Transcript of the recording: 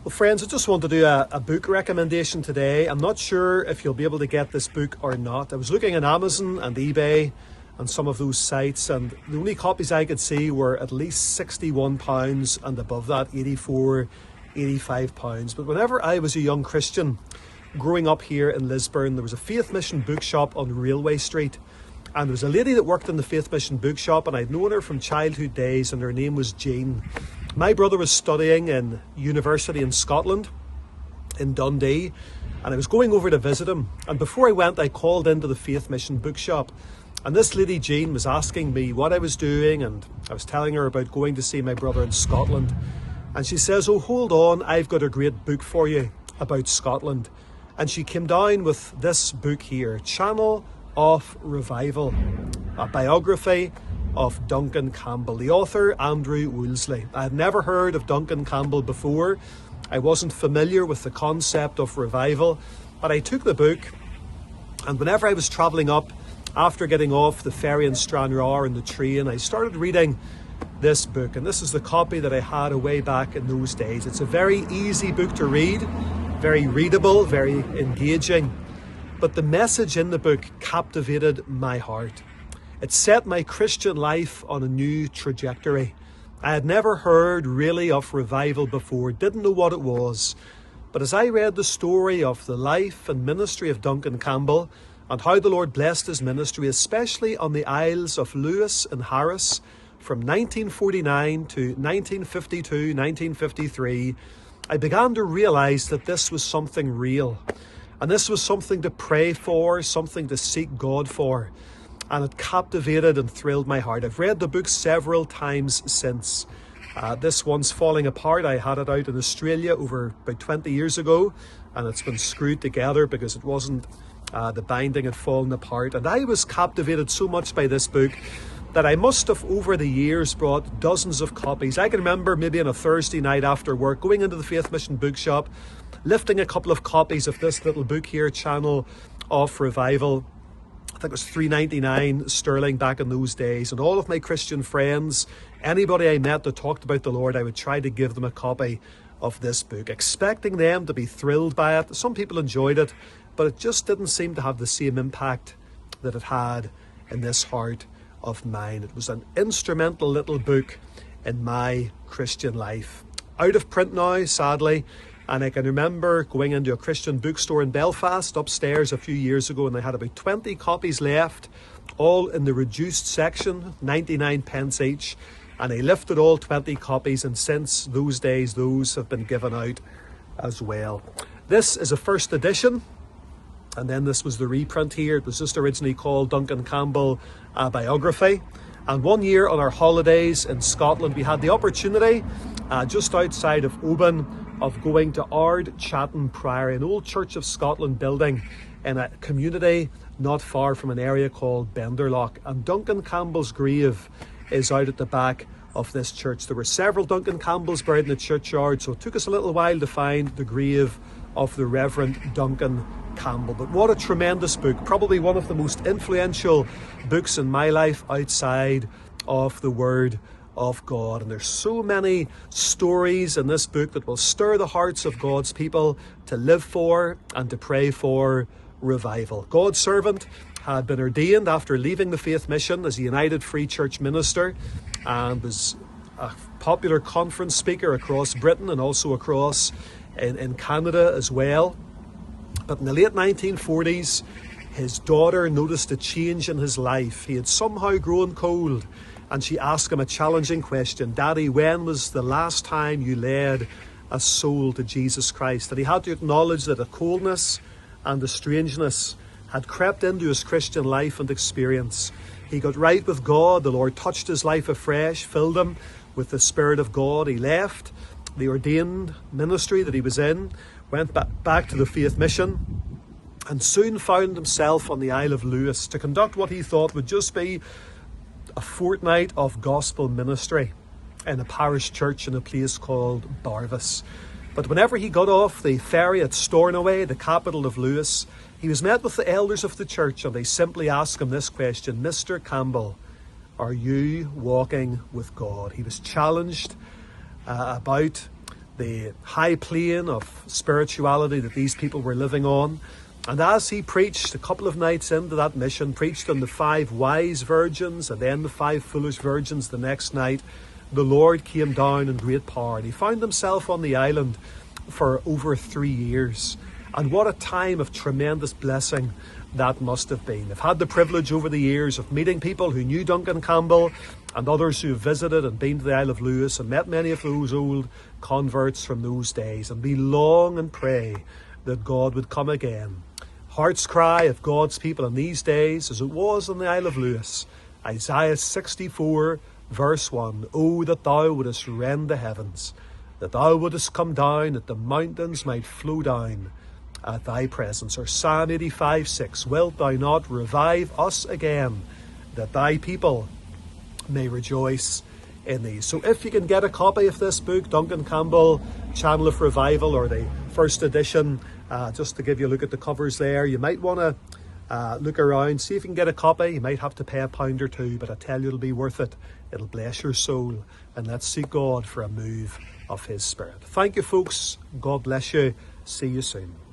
Well, friends, I just want to do a book recommendation today. I'm not sure if you'll be able to get this book or not. I was looking on Amazon and eBay and some of those sites, and the only copies I could see were at least £61 and above that, £84, £85. But whenever I was a young Christian growing up here in Lisburn, there was a Faith Mission bookshop on Railway Street. And there was a lady that worked in the Faith Mission bookshop, and I'd known her from childhood days, and her name was Jean. My brother was studying in university in Scotland, in Dundee, and I was going over to visit him. And before I went, I called into the Faith Mission bookshop. And this lady Jean was asking me what I was doing, and I was telling her about going to see my brother in Scotland. And she says, "Oh, hold on, I've got a great book for you about Scotland." And she came down with this book here, Channel of Revival, a biography of Duncan Campbell, the author Andrew Woolsey. I had never heard of Duncan Campbell before. I wasn't familiar with the concept of revival, but I took the book, and whenever I was travelling up after getting off the ferry in Stranraer in the train, I started reading this book, and this is the copy that I had way back in those days. It's a very easy book to read, very readable, very engaging. But the message in the book captivated my heart. It set my Christian life on a new trajectory. I had never heard really of revival before, didn't know what it was. But as I read the story of the life and ministry of Duncan Campbell and how the Lord blessed his ministry, especially on the Isles of Lewis and Harris from 1949 to 1952, 1953, I began to realize that this was something real. And this was something to pray for, something to seek God for. And it captivated and thrilled my heart. I've read the book several times since. This one's falling apart. I had it out in Australia over about 20 years ago, and it's been screwed together because it wasn't, the binding had fallen apart. And I was captivated so much by this book that I must have over the years brought dozens of copies. I can remember maybe on a Thursday night after work going into the Faith Mission bookshop, lifting a couple of copies of this little book here, Channel of Revival. I think it was $3.99 sterling back in those days. And all of my Christian friends, anybody I met that talked about the Lord, I would try to give them a copy of this book, expecting them to be thrilled by it. Some people enjoyed it, but it just didn't seem to have the same impact that it had in this heart of mine. It was an instrumental little book in my Christian life. Out of print now, sadly, and I can remember going into a Christian bookstore in Belfast upstairs a few years ago, and they had about 20 copies left, all in the reduced section, 99 pence each, and I lifted all 20 copies, and since those days those have been given out as well. This is a first edition. And then this was the reprint here. It was just originally called Duncan Campbell, a biography. And one year on our holidays in Scotland, we had the opportunity just outside of Oban of going to Ard Chatton Priory, an old Church of Scotland building in a community not far from an area called Benderloch. And Duncan Campbell's grave is out at the back of this church. There were several Duncan Campbells buried in the churchyard, so it took us a little while to find the grave of the Reverend Duncan Campbell. But what a tremendous book, probably one of the most influential books in my life outside of the Word of God. And there's so many stories in this book that will stir the hearts of God's people to live for and to pray for revival. God's servant had been ordained after leaving the Faith Mission as a United Free Church minister, and was a popular conference speaker across Britain and also across in Canada as well. But in the late 1940s, his daughter noticed a change in his life. He had somehow grown cold, and she asked him a challenging question. "Daddy, when was the last time you led a soul to Jesus Christ?" And he had to acknowledge that a coldness and a strangeness had crept into his Christian life and experience. He got right with God. The Lord touched his life afresh, filled him with the Spirit of God. He left the ordained ministry that he was in, went back to the Faith Mission, and soon found himself on the Isle of Lewis to conduct what he thought would just be a fortnight of gospel ministry in a parish church in a place called Barvis. But whenever he got off the ferry at Stornoway, the capital of Lewis, he was met with the elders of the church, and they simply asked him this question: "Mr. Campbell, are you walking with God?" He was challenged about the high plane of spirituality that these people were living on. And as he preached a couple of nights into that mission, preached on the 5 wise virgins and then the 5 foolish virgins the next night, the Lord came down in great power. And he found himself on the island for over 3 years. And what a time of tremendous blessing that must have been. I've had the privilege over the years of meeting people who knew Duncan Campbell and others who have visited and been to the Isle of Lewis and met many of those old converts from those days. And we long and pray that God would come again. Heart's cry of God's people in these days, as it was on the Isle of Lewis, Isaiah 64 verse 1, "Oh, that thou wouldest rend the heavens, that thou wouldest come down, that the mountains might flow down at thy presence." Or Psalm 85:6, "Wilt thou not revive us again, that thy people may rejoice in thee?" So if you can get a copy of this book, Duncan Campbell, Channel of Revival, or the first edition, just to give you a look at the covers there, you might want to look around, see if you can get a copy. You might have to pay £1 or £2, but I tell you it'll be worth it. It'll bless your soul. And let's seek God for a move of his Spirit. Thank you, folks. God bless you. See you soon.